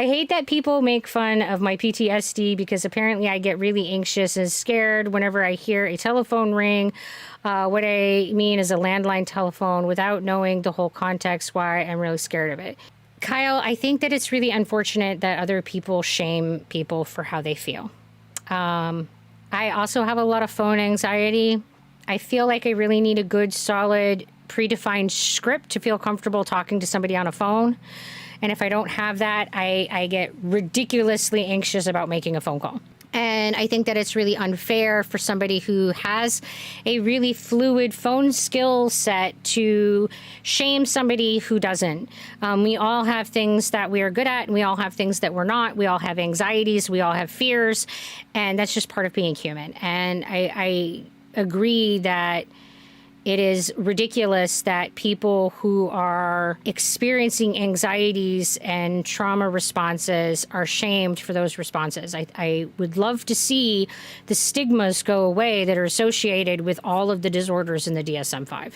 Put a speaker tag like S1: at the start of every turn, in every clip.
S1: I hate that people make fun of my PTSD because apparently I get really anxious and scared whenever I hear a telephone ring. What I mean is a landline telephone without knowing the whole context why I'm really scared of it. Kyle, I think that it's really unfortunate that other people shame people for how they feel. I also have a lot of phone anxiety. I feel like I really need a good, solid, predefined script to feel comfortable talking to somebody on a phone. And if I don't have that, I get ridiculously anxious about making a phone call. And I think that it's really unfair for somebody who has a really fluid phone skill set to shame somebody who doesn't. We all have things that we are good at, and we all have things that we're not. We all have anxieties, we all have fears, and that's just part of being human. And I agree that it is ridiculous that people who are experiencing anxieties and trauma responses are shamed for those responses. I would love to see the stigmas go away that are associated with all of the disorders in the DSM-5.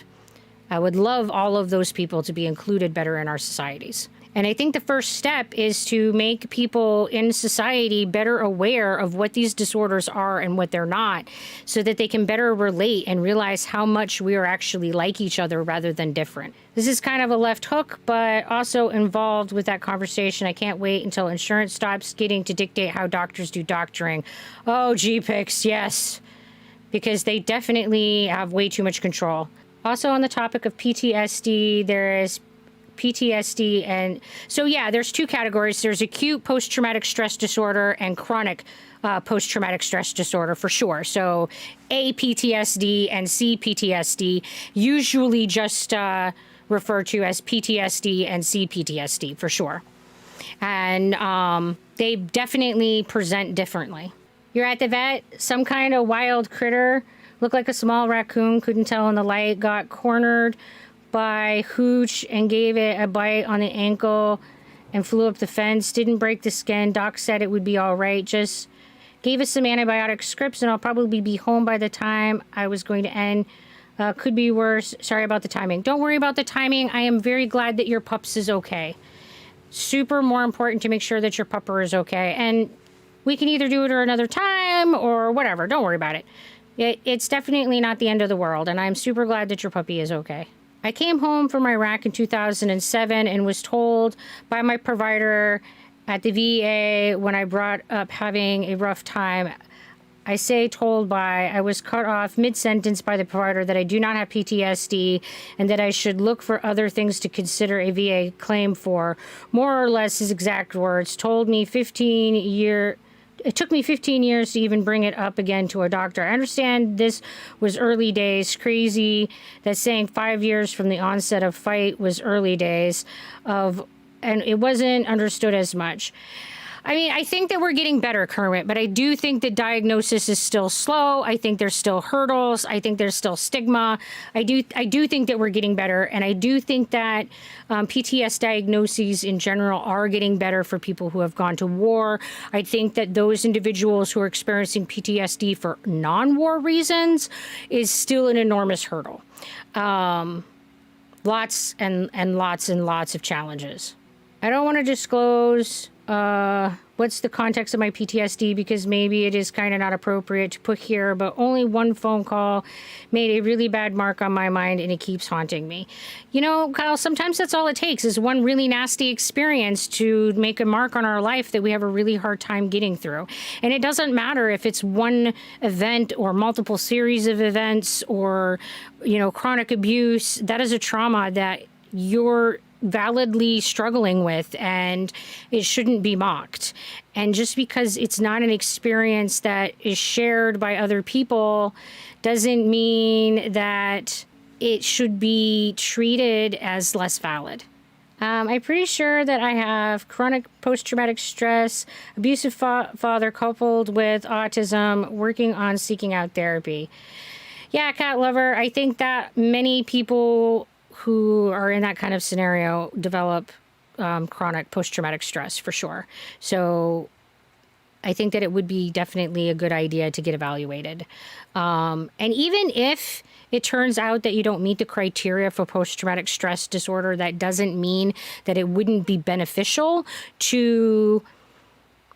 S1: I would love all of those people to be included better in our societies. And I think the first step is to make people in society better aware of what these disorders are and what they're not, so that they can better relate and realize how much we are actually like each other rather than different. This is kind of a left hook, but also involved with that conversation. I can't wait until insurance stops getting to dictate how doctors do doctoring. Oh, GPICs, yes, because they definitely have way too much control. Also on the topic of PTSD, there is PTSD. And so, yeah, there's two categories. There's acute post-traumatic stress disorder and chronic post-traumatic stress disorder for sure. So A, PTSD, and C, PTSD, usually just referred to as PTSD and C, PTSD for sure. And they definitely present differently. You're at the vet, some kind of wild critter, looked like a small raccoon, couldn't tell in the light, got cornered by Hooch and gave it a bite on the ankle and flew up the fence. Didn't break the skin. Doc said it would be all right. Just gave us some antibiotic scripts, and I'll probably be home by the time I was going to end. Could be worse. Sorry about the timing. Don't worry about the timing. I am very glad that your pups is okay. Super more important to make sure that your pupper is okay. And we can either do it or another time or whatever. Don't worry about it. It's definitely not the end of the world, and I'm super glad that your puppy is okay. I came home from Iraq in 2007 and was told by my provider at the VA when I brought up having a rough time. I say told by, I was cut off mid-sentence by the provider that I do not have PTSD and that I should look for other things to consider a VA claim for. More or less his exact words. Told me it took me 15 years to even bring it up again to a doctor. I understand this was early days. Crazy that saying 5 years from the onset of fight was early days and it wasn't understood as much. I mean, I think that we're getting better, Kermit, but I do think that diagnosis is still slow. I think there's still hurdles. I think there's still stigma. I do think that we're getting better, and I do think that PTS diagnoses in general are getting better for people who have gone to war. I think that those individuals who are experiencing PTSD for non-war reasons is still an enormous hurdle. Lots and lots and lots of challenges. I don't want to disclose what's the context of my PTSD because maybe it is kind of not appropriate to put here, but only one phone call made a really bad mark on my mind and it keeps haunting me. You know, Kyle, sometimes that's all it takes is one really nasty experience to make a mark on our life that we have a really hard time getting through. And it doesn't matter if it's one event or multiple series of events or, you know, chronic abuse. That is a trauma that you're validly struggling with, and it shouldn't be mocked. And just because it's not an experience that is shared by other people doesn't mean that it should be treated as less valid. I'm pretty sure that I have chronic post-traumatic stress, abusive father coupled with autism, working on seeking out therapy. Yeah, cat lover, I think that many people who are in that kind of scenario develop chronic post-traumatic stress for sure. So I think that it would be definitely a good idea to get evaluated. And even if it turns out that you don't meet the criteria for post-traumatic stress disorder, that doesn't mean that it wouldn't be beneficial to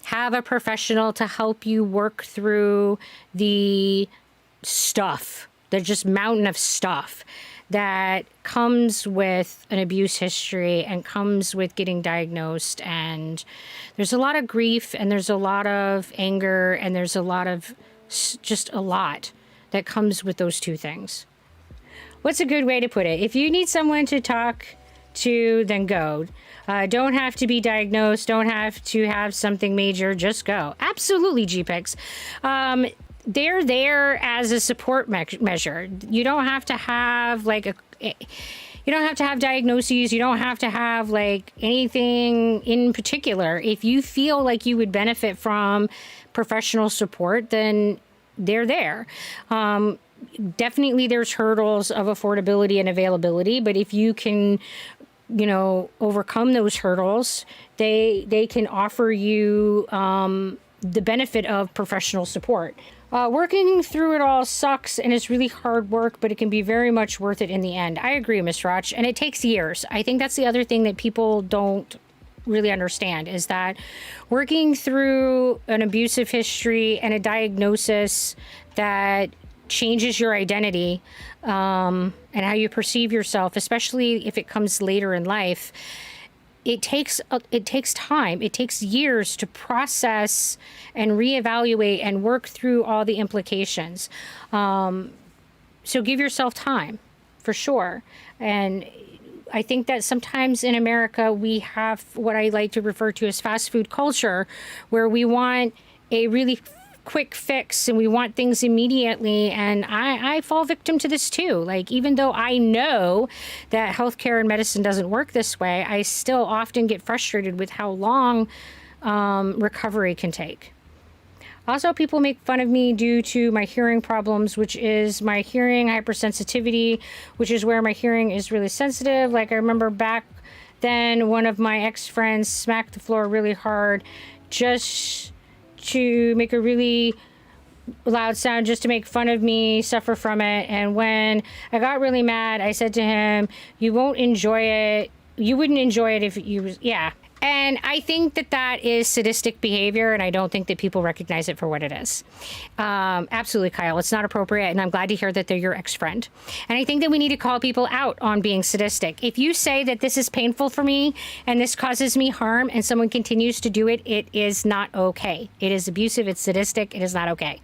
S1: have a professional to help you work through the stuff, the just mountain of stuff that comes with an abuse history and comes with getting diagnosed. And there's a lot of grief, and there's a lot of anger, and there's a lot of just a lot that comes with those two things. What's a good way to put it? If you need someone to talk to, then go. Don't have to be diagnosed. Don't have to have something major. Just go. Absolutely, GPICs. They're there as a support measure. You don't have to have you don't have to have diagnoses. You don't have to have like anything in particular. If you feel like you would benefit from professional support, then they're there. Definitely there's hurdles of affordability and availability, but if you can, overcome those hurdles, they can offer you the benefit of professional support. Working through it all sucks, and it's really hard work, but it can be very much worth it in the end. I agree, Ms. Roch, and it takes years. I think that's the other thing that people don't really understand, is that working through an abusive history and a diagnosis that changes your identity and how you perceive yourself, especially if it comes later in life, it takes time. It takes years to process and reevaluate and work through all the implications. So give yourself time, for sure. And I think that sometimes in America, we have what I like to refer to as fast food culture, where we want a really quick fix and we want things immediately. And I fall victim to this too. Like, even though I know that healthcare and medicine doesn't work this way, I still often get frustrated with how long recovery can take. Also, people make fun of me due to my hearing problems, which is my hearing hypersensitivity, which is where my hearing is really sensitive. Like, I remember back then, one of my ex-friends smacked the floor really hard just to make a really loud sound, just to make fun of me, suffer from it. And when I got really mad, I said to him, "You won't enjoy it. You wouldn't enjoy it if you was," yeah. And I think that that is sadistic behavior, and I don't think that people recognize it for what it is. Absolutely, Kyle. It's not appropriate, and I'm glad to hear that they're your ex-friend. And I think that we need to call people out on being sadistic. If you say that this is painful for me and this causes me harm and someone continues to do it, it is not okay. It is abusive. It's sadistic. It is not okay.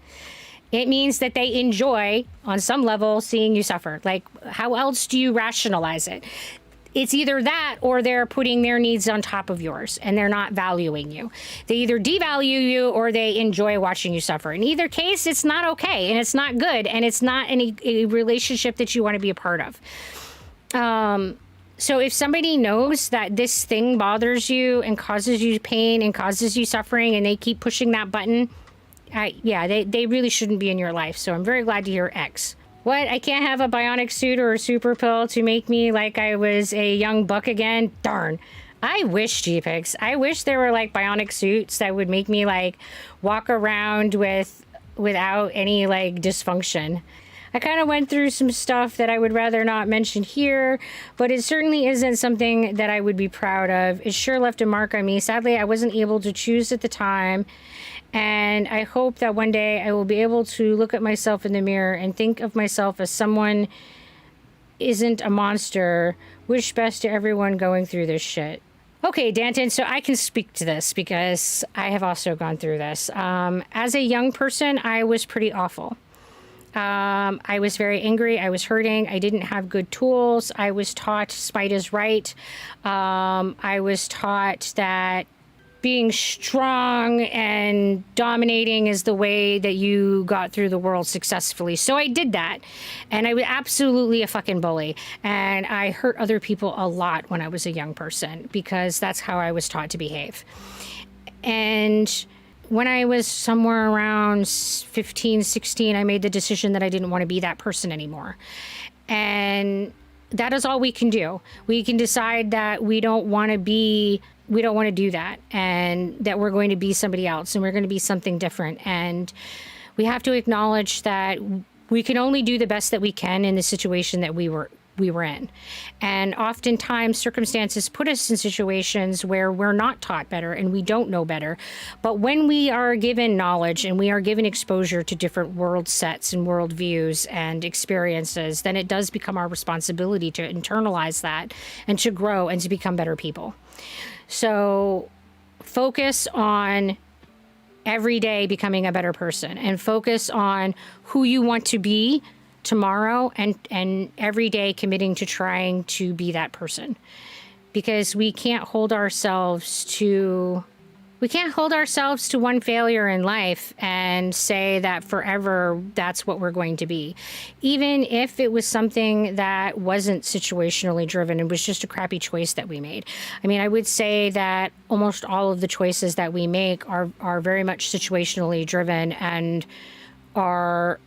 S1: It means that they enjoy, on some level, seeing you suffer. Like, how else do you rationalize it? It's either that or they're putting their needs on top of yours and they're not valuing you. They either devalue you or they enjoy watching you suffer. In either case, it's not okay and it's not good and it's not a relationship that you want to be a part of. So if somebody knows that this thing bothers you and causes you pain and causes you suffering and they keep pushing that button, they really shouldn't be in your life. So I'm very glad to hear X. What? I can't have a bionic suit or a super pill to make me like I was a young buck again? Darn. I wish, GPICs. I wish there were like bionic suits that would make me like walk around without any like dysfunction. I kind of went through some stuff that I would rather not mention here, but it certainly isn't something that I would be proud of. It sure left a mark on me. Sadly, I wasn't able to choose at the time. And I hope that one day I will be able to look at myself in the mirror and think of myself as someone isn't a monster. Wish best to everyone going through this shit. Okay, Danton, so I can speak to this because I have also gone through this. As a young person, I was pretty awful. I was very angry. I was hurting. I didn't have good tools. I was taught spite is right. I was taught that being strong and dominating is the way that you got through the world successfully. So I did that. And I was absolutely a fucking bully. And I hurt other people a lot when I was a young person because that's how I was taught to behave. And when I was somewhere around 15, 16, I made the decision that I didn't want to be that person anymore. And that is all we can do. We can decide that we don't want to be we don't want to do that, and that we're going to be somebody else and we're going to be something different. And we have to acknowledge that we can only do the best that we can in the situation that we were in. And oftentimes circumstances put us in situations where we're not taught better and we don't know better. But when we are given knowledge and we are given exposure to different world sets and world views and experiences, then it does become our responsibility to internalize that and to grow and to become better people. So focus on every day becoming a better person, and focus on who you want to be tomorrow, and every day committing to trying to be that person. Because we can't hold ourselves to one failure in life and say that forever that's what we're going to be. Even if it was something that wasn't situationally driven, it was just a crappy choice that we made. I mean, I would say that almost all of the choices that we make are very much situationally driven and are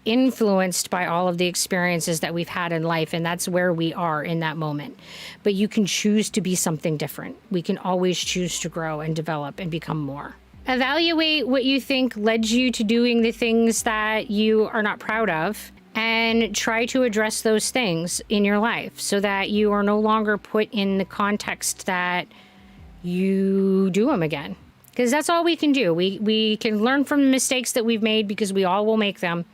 S1: influenced by all of the experiences that we've had in life, and that's where we are in that moment. But you can choose to be something different. We can always choose to grow and develop and become more. Evaluate what you think led you to doing the things that you are not proud of, and try to address those things in your life so that you are no longer put in the context that you do them again. Because that's all we can do. We can learn from the mistakes that we've made, because we all will make them,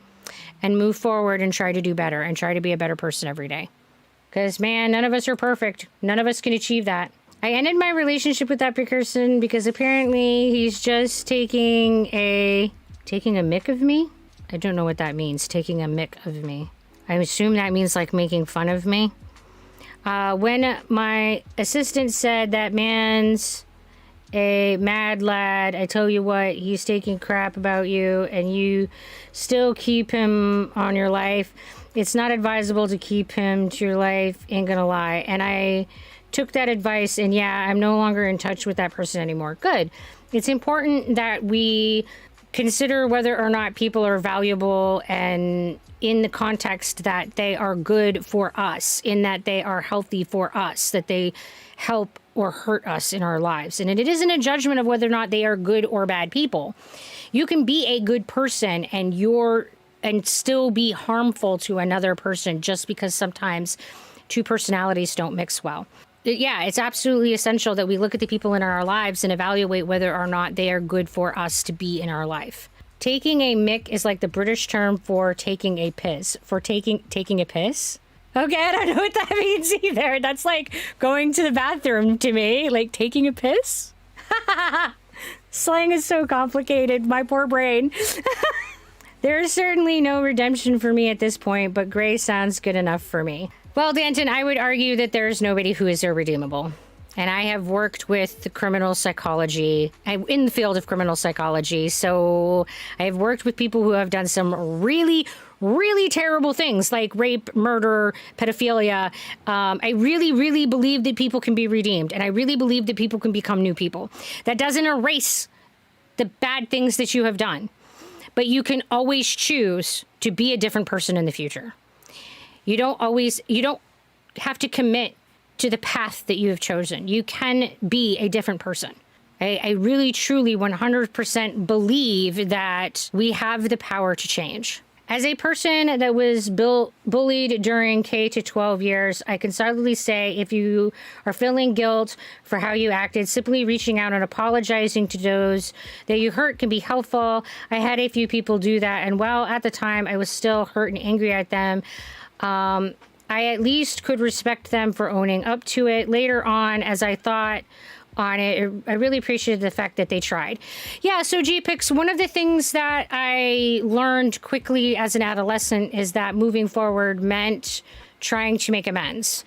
S1: and move forward and try to do better and try to be a better person every day. Because, man, none of us are perfect. None of us can achieve that. I ended my relationship with that person because apparently he's just taking a mick of me. I don't know what that means, taking a mick of me. I assume that means like making fun of me. When my assistant said that man's a mad lad, I tell you what, he's taking crap about you and you still keep him on your life. It's not advisable to keep him to your life, ain't gonna lie. And I took that advice, and yeah, I'm no longer in touch with that person anymore. Good. It's important that we consider whether or not people are valuable, and in the context that they are good for us, in that they are healthy for us, that they help or hurt us in our lives. And it isn't a judgment of whether or not they are good or bad people. You can be a good person and still be harmful to another person, just because sometimes two personalities don't mix well. Yeah, it's absolutely essential that we look at the people in our lives and evaluate whether or not they are good for us to be in our life. Taking a mick is like the British term for taking a piss. For taking a piss? Okay, I don't know what that means either. That's like going to the bathroom to me, like taking a piss. Slang is so complicated, my poor brain. There is certainly no redemption for me at this point, but gray sounds good enough for me. Well, Danton, I would argue that there's nobody who is irredeemable. And I have worked with the criminal psychology, in the field of criminal psychology. So I have worked with people who have done some really, really terrible things like rape, murder, pedophilia. I really, really believe that people can be redeemed. And I really believe that people can become new people. That doesn't erase the bad things that you have done. But you can always choose to be a different person in the future. You don't have to commit to the path that you have chosen. You can be a different person. I really, truly, 100% believe that we have the power to change. As a person that was bullied during K to 12 years, I can solidly say if you are feeling guilt for how you acted, simply reaching out and apologizing to those that you hurt can be helpful. I had a few people do that, and while at the time I was still hurt and angry at them, I at least could respect them for owning up to it. Later on, as I thought on it, I really appreciated the fact that they tried. Yeah, so GPix, one of the things that I learned quickly as an adolescent is that moving forward meant trying to make amends.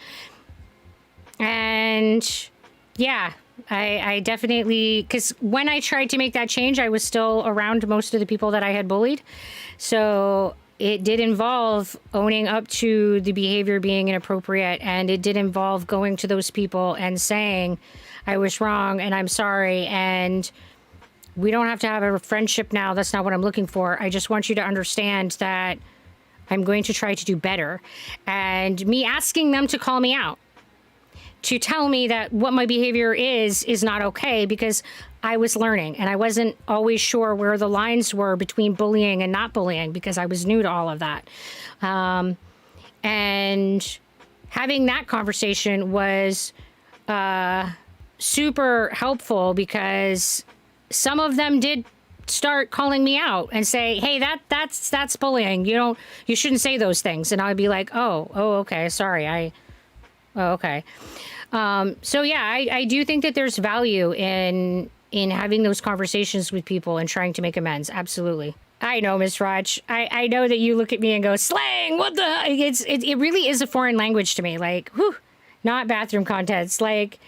S1: And yeah, I definitely, because when I tried to make that change, I was still around most of the people that I had bullied. So it did involve owning up to the behavior being inappropriate, and it did involve going to those people and saying, I was wrong and I'm sorry, and we don't have to have a friendship now. That's not what I'm looking for. I just want you to understand that I'm going to try to do better. And me asking them to call me out to tell me that what my behavior is not okay, because I was learning and I wasn't always sure where the lines were between bullying and not bullying, because I was new to all of that. And having that conversation was super helpful, because some of them did start calling me out and say, hey, that's bullying. You shouldn't say those things. And I'd be like, oh, okay. Sorry. Okay. So yeah, I do think that there's value in having those conversations with people and trying to make amends. Absolutely. I know, Miss Raj. I know that you look at me and go, slang, what the? It really is a foreign language to me. Like, whew, not bathroom contents. Like,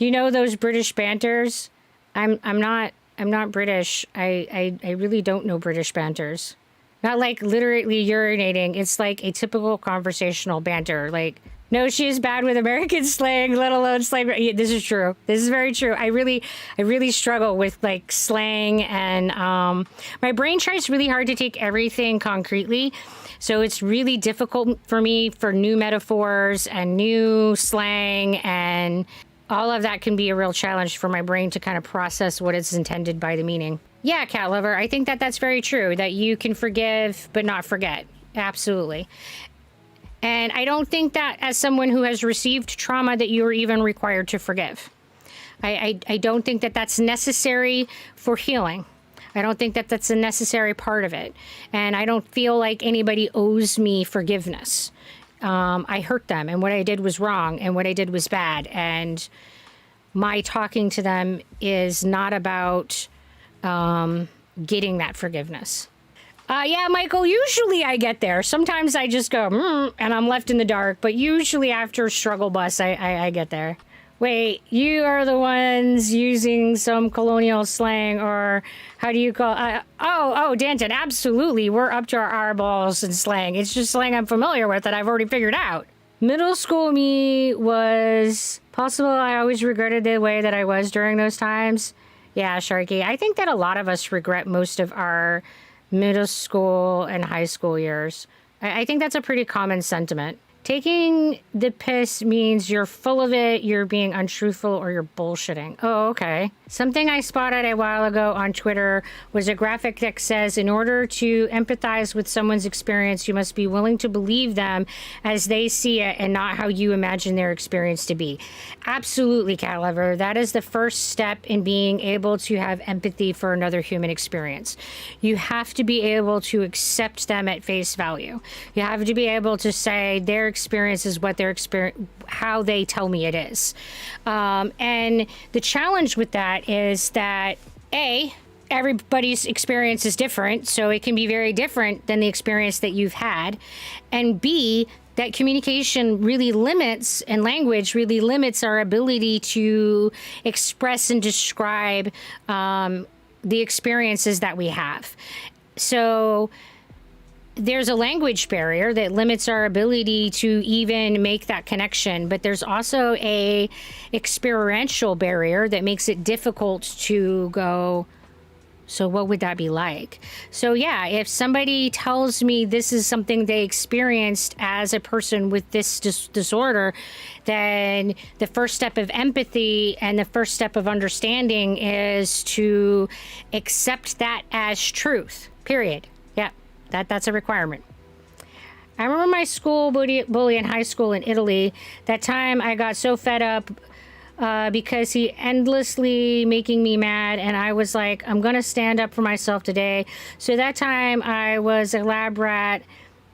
S1: those British banters. I'm not British. I really don't know British banters. Not like literally urinating. It's like a typical conversational banter. Like, no, she is bad with American slang, let alone slang. Yeah, this is true. This is very true. I really struggle with like slang, and my brain tries really hard to take everything concretely. So it's really difficult for me for new metaphors and new slang, and all of that can be a real challenge for my brain to kind of process what is intended by the meaning. Yeah, cat lover, I think that that's very true, that you can forgive but not forget. Absolutely. And I don't think that as someone who has received trauma that you are even required to forgive. I don't think that that's necessary for healing. I don't think that that's a necessary part of it. And I don't feel like anybody owes me forgiveness. I hurt them, and what I did was wrong, and what I did was bad. And my talking to them is not about getting that forgiveness. Yeah, Michael, usually I get there. Sometimes I just go, and I'm left in the dark. But usually after struggle bus, I get there. Wait, you are the ones using some colonial slang, or how do you call Danton, absolutely. We're up to our eyeballs in slang. It's just slang I'm familiar with that I've already figured out. Middle school me was possible. I always regretted the way that I was during those times. Yeah, Sharky, I think that a lot of us regret most of our middle school and high school years. I think that's a pretty common sentiment. Taking the piss means you're full of it, you're being untruthful, or you're bullshitting. Oh, okay. Something I spotted a while ago on Twitter was a graphic that says, in order to empathize with someone's experience, you must be willing to believe them as they see it and not how you imagine their experience to be. Absolutely, cat lover. That is the first step in being able to have empathy for another human experience. You have to be able to accept them at face value. You have to be able to say their experience is what their experience, how they tell me it is. And the challenge with that is that everybody's experience is different, so it can be very different than the experience that you've had. And B, that communication really limits, and language really limits our ability to express and describe the experiences that we have. So there's a language barrier that limits our ability to even make that connection, but there's also a experiential barrier that makes it difficult to go, so what would that be like? So yeah, if somebody tells me this is something they experienced as a person with this disorder, then the first step of empathy and the first step of understanding is to accept that as truth, period. Yeah. That's a requirement. I remember my school bully in high school in Italy. That time I got so fed up because he endlessly making me mad, and I was like, I'm going to stand up for myself today. So that time I was a lab rat,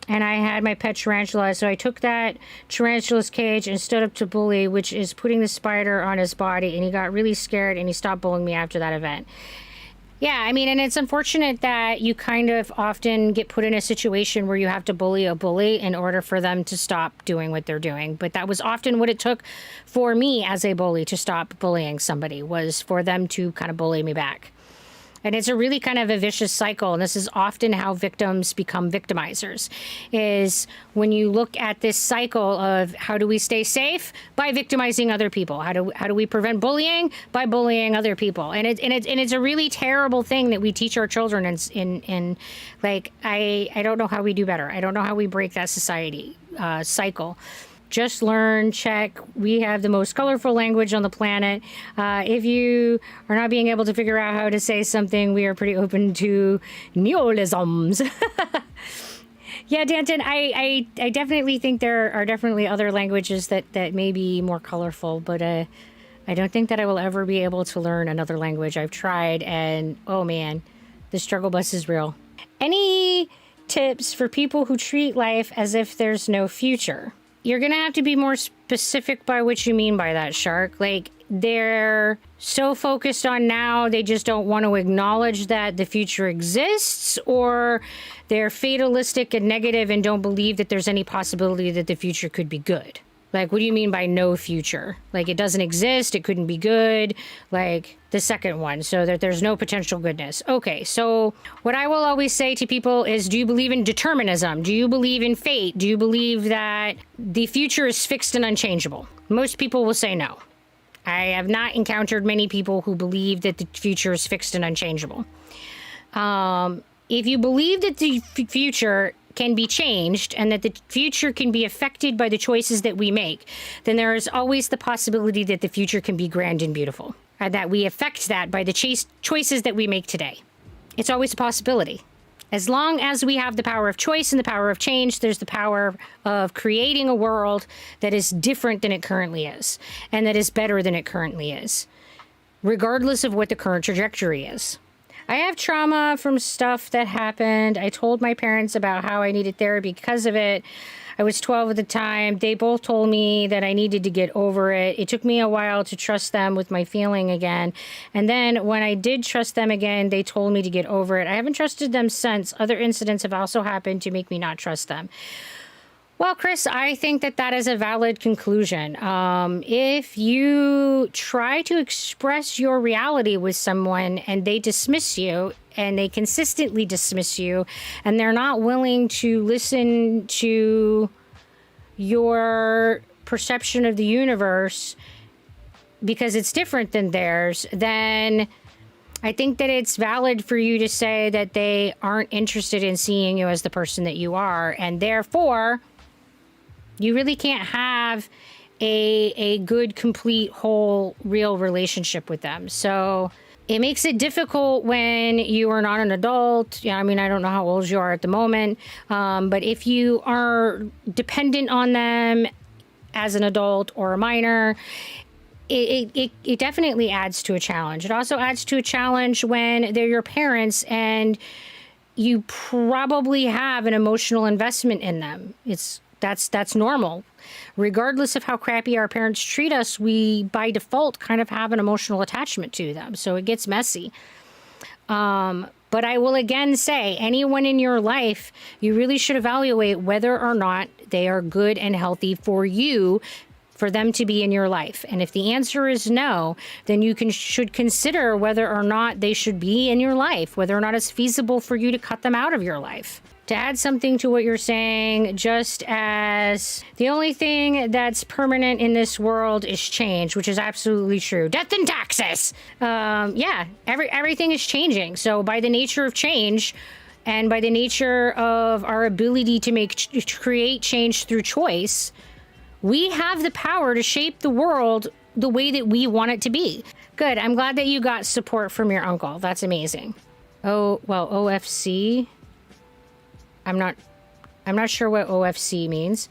S1: and I had my pet tarantula. So I took that tarantula's cage and stood up to bully, which is putting the spider on his body, and he got really scared, and he stopped bullying me after that event. Yeah, I mean, and it's unfortunate that you kind of often get put in a situation where you have to bully a bully in order for them to stop doing what they're doing. But that was often what it took for me as a bully to stop bullying somebody, was for them to kind of bully me back. And it's a really kind of a vicious cycle. And this is often how victims become victimizers, is when you look at this cycle of how do we stay safe? By victimizing other people. How do we prevent bullying? By bullying other people. And it's a really terrible thing that we teach our children in like, I don't know how we do better. I don't know how we break that society cycle. just learn, check. We have the most colorful language on the planet. If you are not being able to figure out how to say something, we are pretty open to neologisms. Yeah, Danton, I definitely think there are definitely other languages that may be more colorful, but I don't think that I will ever be able to learn another language. I've tried, and oh man, the struggle bus is real. Any tips for people who treat life as if there's no future? You're going to have to be more specific by what you mean by that, Shark. Like, they're so focused on now, they just don't want to acknowledge that the future exists, or they're fatalistic and negative and don't believe that there's any possibility that the future could be good. Like, what do you mean by no future? Like, it doesn't exist, it couldn't be good, like the second one, so that there's no potential goodness. Okay, so what I will always say to people is, do you believe in determinism? Do you believe in fate? Do you believe that the future is fixed and unchangeable? Most people will say no. I have not encountered many people who believe that the future is fixed and unchangeable. If you believe that the future can be changed and that the future can be affected by the choices that we make, then there is always the possibility that the future can be grand and beautiful, and that we affect that by the choices that we make today. It's always a possibility. As long as we have the power of choice and the power of change, there's the power of creating a world that is different than it currently is, and that is better than it currently is, regardless of what the current trajectory is. I have trauma from stuff that happened. I told my parents about how I needed therapy because of it. I was 12 at the time. They both told me that I needed to get over it. It took me a while to trust them with my feeling again. And then when I did trust them again, they told me to get over it. I haven't trusted them since. Other incidents have also happened to make me not trust them. Well, Chris, I think that that is a valid conclusion. If you try to express your reality with someone and they dismiss you, and they consistently dismiss you, and they're not willing to listen to your perception of the universe because it's different than theirs, then I think that it's valid for you to say that they aren't interested in seeing you as the person that you are, and therefore you really can't have a good, complete, whole, real relationship with them. So it makes it difficult when you are not an adult. Yeah, I mean, I don't know how old you are at the moment, but if you are dependent on them as an adult or a minor, it definitely adds to a challenge. It also adds to a challenge when they're your parents and you probably have an emotional investment in them. That's normal. Regardless of how crappy our parents treat us, we, by default, kind of have an emotional attachment to them. So it gets messy. But I will again say, anyone in your life, you really should evaluate whether or not they are good and healthy for you, for them to be in your life. And if the answer is no, then you should consider whether or not they should be in your life, whether or not it's feasible for you to cut them out of your life. To add something to what you're saying, just as the only thing that's permanent in this world is change, which is absolutely true. Death and taxes. Yeah, everything is changing. So by the nature of change and by the nature of our ability to create change through choice, we have the power to shape the world the way that we want it to be. Good. I'm glad that you got support from your uncle. That's amazing. Oh, well, OFC. I'm not sure what OFC means.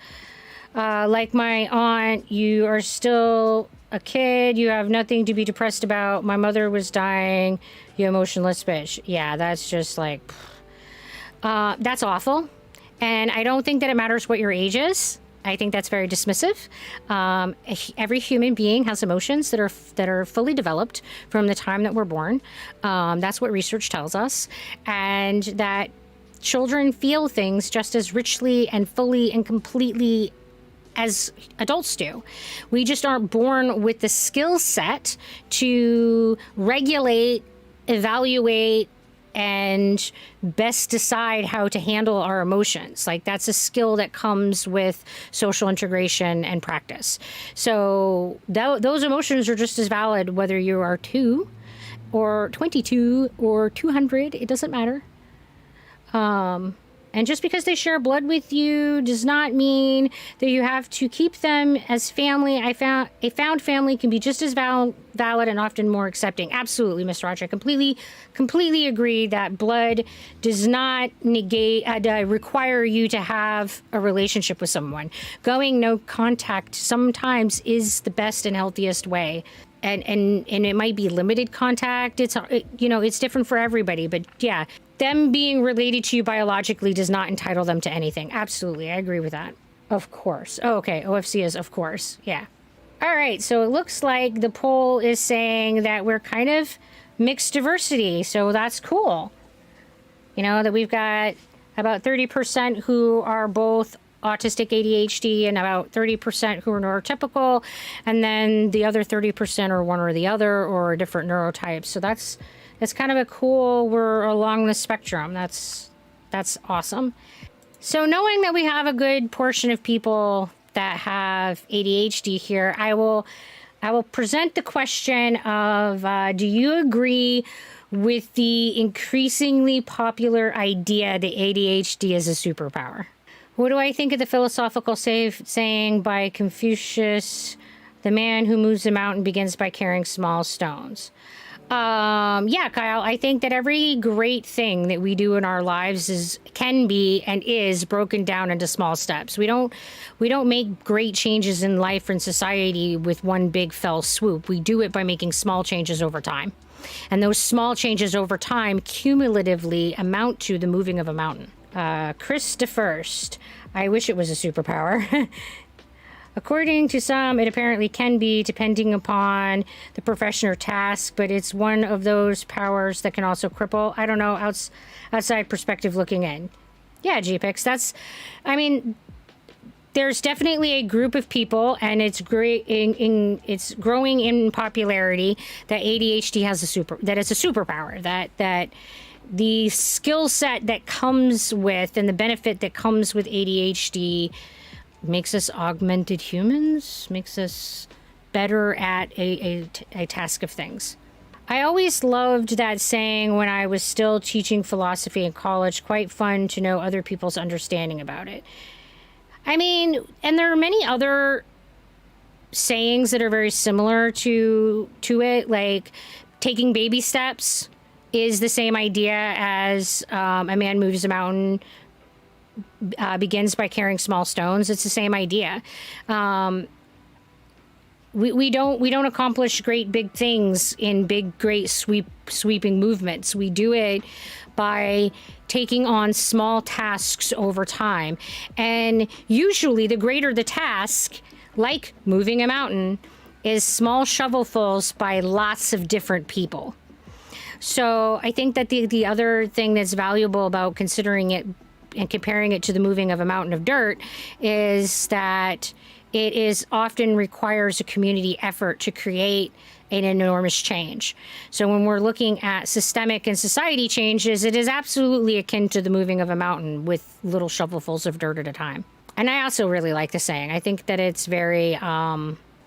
S1: Like my aunt, you are still a kid. You have nothing to be depressed about. My mother was dying. You emotionless bitch. Yeah, that's just like, that's awful. And I don't think that it matters what your age is. I think that's very dismissive. Every human being has emotions that are fully developed from the time that we're born. That's what research tells us. And that children feel things just as richly and fully and completely as adults do. We just aren't born with the skill set to regulate, evaluate, and best decide how to handle our emotions. Like, that's a skill that comes with social integration and practice. So those emotions are just as valid whether you are 2 or 22 or 200. It doesn't matter. And just because they share blood with you does not mean that you have to keep them as family. A found family can be just as valid and often more accepting. Absolutely, Mr. Roger. I completely agree that blood does not require you to have a relationship with someone. Going no contact sometimes is the best and healthiest way. And it might be limited contact. It's different for everybody. But yeah, them being related to you biologically does not entitle them to anything. Absolutely. I agree with that. Of course. Oh, okay. OFC is of course. Yeah. All right. So it looks like the poll is saying that we're kind of mixed diversity. So that's cool. That we've got about 30% who are both autistic ADHD and about 30% who are neurotypical, and then the other 30% are one or the other or different neurotypes. So that's kind of we're along the spectrum. That's awesome. So knowing that we have a good portion of people that have ADHD here, I will present the question of do you agree with the increasingly popular idea that ADHD is a superpower? What do I think of the philosophical saying by Confucius, the man who moves a mountain begins by carrying small stones? Yeah, Kyle, I think that every great thing that we do in our lives can be and is broken down into small steps. We don't make great changes in life and society with one big fell swoop. We do it by making small changes over time. And those small changes over time cumulatively amount to the moving of a mountain. Chris DeFirst. I wish it was a superpower. According to some, it apparently can be, depending upon the profession or task, but it's one of those powers that can also cripple. I don't know, outside perspective looking in. Yeah, GPix, there's definitely a group of people, and it's great it's growing in popularity that ADHD that it's a superpower, that the skill set that comes with and the benefit that comes with ADHD makes us augmented humans, makes us better at a task of things. I always loved that saying when I was still teaching philosophy in college. Quite fun to know other people's understanding about it. And there are many other sayings that are very similar to it, like taking baby steps is the same idea as a man moves a mountain, begins by carrying small stones. It's the same idea. We don't accomplish great big things in big, great sweeping movements. We do it by taking on small tasks over time. And usually the greater the task, like moving a mountain, is small shovelfuls by lots of different people. So I think that the other thing that's valuable about considering it and comparing it to the moving of a mountain of dirt is that it often requires a community effort to create an enormous change. So when we're looking at systemic and society changes, it is absolutely akin to the moving of a mountain with little shovelfuls of dirt at a time. And I also really like the saying. I think that it's very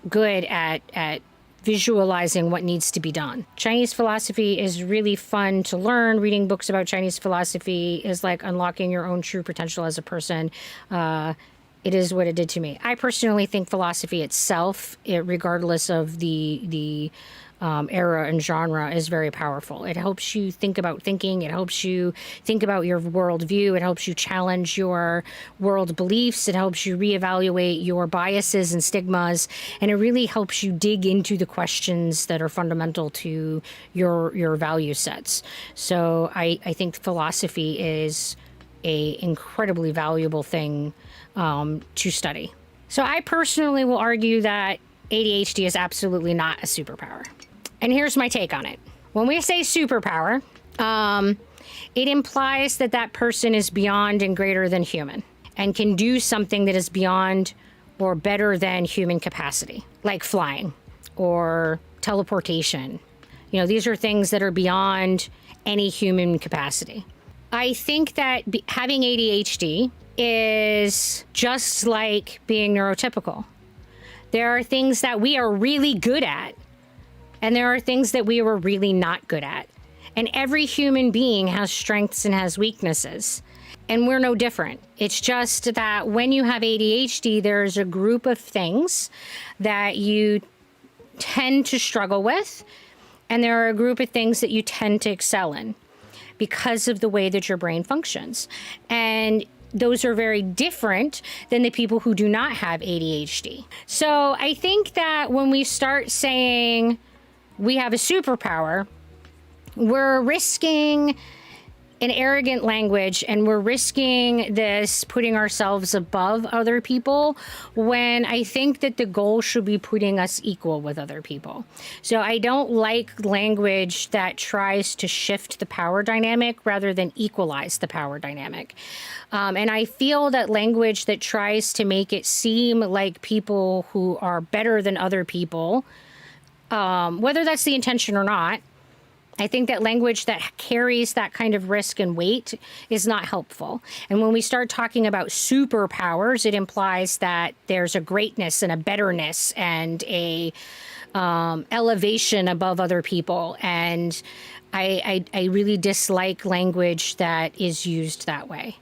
S1: good at visualizing what needs to be done. Chinese philosophy is really fun to learn. Reading books about Chinese philosophy is like unlocking your own true potential as a person. It is what it did to me. I personally think philosophy itself, regardless of the era and genre, is very powerful. It helps you think about thinking. It helps you think about your worldview. It helps you challenge your world beliefs. It helps you reevaluate your biases and stigmas. And it really helps you dig into the questions that are fundamental to your value sets. So I think philosophy is a incredibly valuable thing to study. So I personally will argue that ADHD is absolutely not a superpower. And here's my take on it. When we say superpower, it implies that person is beyond and greater than human and can do something that is beyond or better than human capacity, like flying or teleportation. These are things that are beyond any human capacity. I think that having ADHD is just like being neurotypical. There are things that we are really good at, and there are things that we were really not good at. And every human being has strengths and has weaknesses. And we're no different. It's just that when you have ADHD, there's a group of things that you tend to struggle with, and there are a group of things that you tend to excel in because of the way that your brain functions. And those are very different than the people who do not have ADHD. So I think that when we start saying we have a superpower, we're risking an arrogant language, and we're risking this putting ourselves above other people, when I think that the goal should be putting us equal with other people. So I don't like language that tries to shift the power dynamic rather than equalize the power dynamic. And I feel that language that tries to make it seem like people who are better than other people, whether that's the intention or not, I think that language that carries that kind of risk and weight is not helpful. And when we start talking about superpowers, it implies that there's a greatness and a betterness and a elevation above other people. And I really dislike language that is used that way.